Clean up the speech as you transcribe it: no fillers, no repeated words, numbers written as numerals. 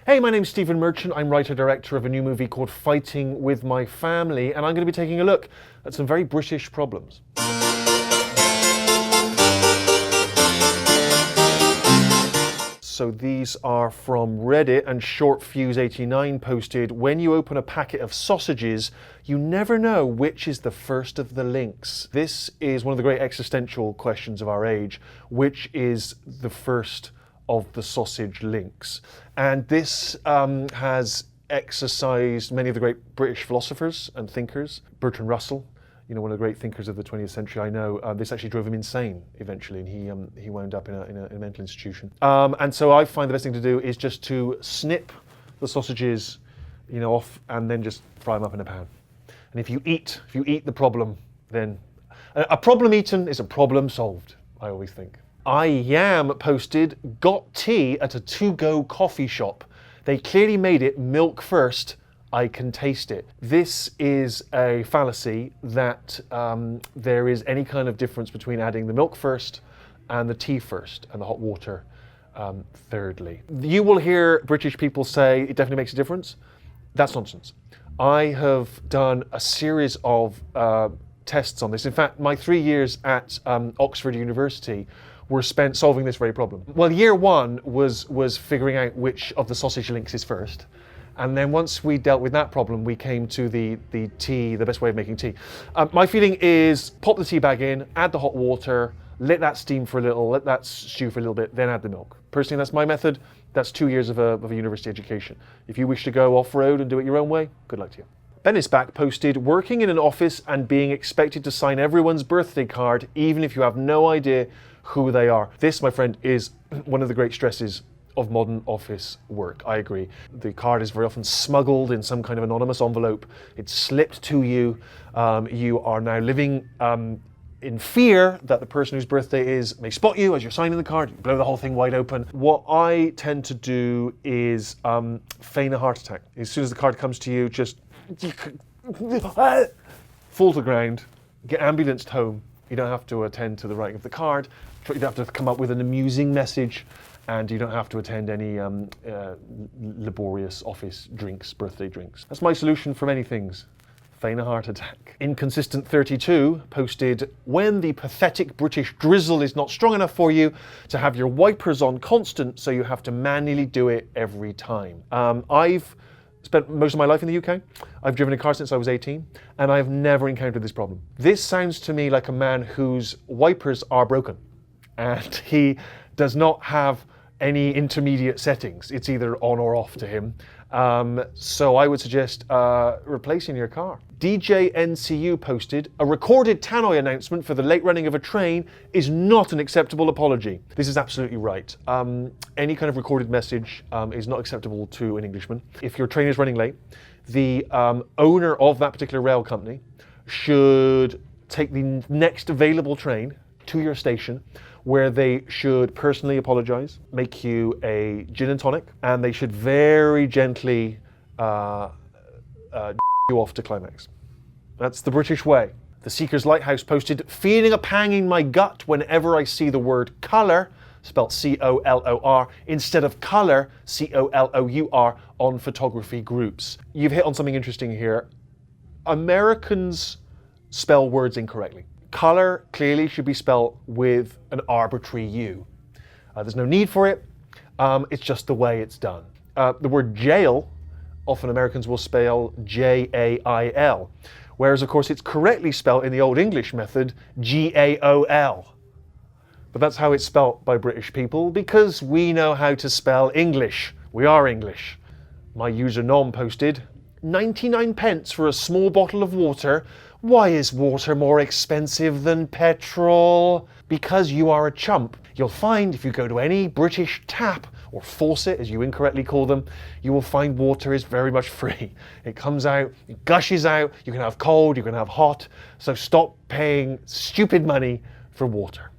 Hey, my name's Stephen Merchant. I'm writer-director of a new movie called Fighting with My Family, and I'm going to be taking a look at some very British problems. So these are from Reddit, and ShortFuse89 posted, when you open a packet of sausages, you never know which is the first of the links. This is one of the great existential questions of our age. Which is the first of the sausage links? And this has exercised many of the great British philosophers and thinkers. Bertrand Russell, you know, one of the great thinkers of the 20th century, I know. This actually drove him insane eventually, and he wound up in a mental institution. And so I find the best thing to do is just to snip the sausages, you know, off and then just fry them up in a pan. And if you eat the problem, then a problem eaten is a problem solved, I always think. I Am posted, got tea at a to-go coffee shop. They clearly made it milk first. I can taste it. This is a fallacy that there is any kind of difference between adding the milk first and the tea first and the hot water thirdly. You will hear British people say it definitely makes a difference. That's nonsense. I have done a series of tests on this. In fact, my 3 years at Oxford University were spent solving this very problem. Well, year one was figuring out which of the sausage links is first. And then once we dealt with that problem, we came to the tea, the best way of making tea. My feeling is pop the tea bag in, add the hot water, let that steam for a little, let that stew for a little bit, then add the milk. Personally, that's my method. That's 2 years of a university education. If you wish to go off-road and do it your own way, good luck to you. Ben is back posted, working in an office and being expected to sign everyone's birthday card, even if you have no idea who they are. This, my friend, is one of the great stresses of modern office work. I agree. The card is very often smuggled in some kind of anonymous envelope. It's slipped to you. You are now living in fear that the person whose birthday is may spot you as you're signing the card. You blow the whole thing wide open. What I tend to do is feign a heart attack. As soon as the card comes to you, just fall to the ground, get ambulanced home. You don't have to attend to the writing of the card. You don't have to come up with an amusing message, and you don't have to attend any laborious office drinks, birthday drinks. That's my solution for many things. Feign a heart attack. Inconsistent32 posted, when the pathetic British drizzle is not strong enough for you to have your wipers on constant, so you have to manually do it every time. I've spent most of my life in the UK. I've driven a car since I was 18, and I've never encountered this problem. This sounds to me like a man whose wipers are broken, and he does not have any intermediate settings. It's either on or off to him. So I would suggest replacing your car. DJ NCU posted, a recorded tannoy announcement for the late running of a train is not an acceptable apology. This is absolutely right. Any kind of recorded message is not acceptable to an Englishman. If your train is running late, the owner of that particular rail company should take the next available train to your station, where they should personally apologize, make you a gin and tonic, and they should very gently you off to climax. That's the British way. The Seeker's Lighthouse posted, feeling a pang in my gut whenever I see the word colour, spelt C-O-L-O-R, instead of colour, C-O-L-O-U-R, on photography groups. You've hit on something interesting here. Americans spell words incorrectly. Colour clearly should be spelled with an arbitrary U. There's no need for it. It's just the way it's done. The word jail, often Americans will spell J-A-I-L, whereas of course it's correctly spelled in the Old English method, G-A-O-L. But that's how it's spelt by British people, because we know how to spell English. We are English. My user Nom posted, 99 pence for a small bottle of water. Why is water more expensive than petrol? Because you are a chump. You'll find if you go to any British tap, or faucet as you incorrectly call them, you will find water is very much free. It comes out, it gushes out, you can have cold, you can have hot, so stop paying stupid money for water.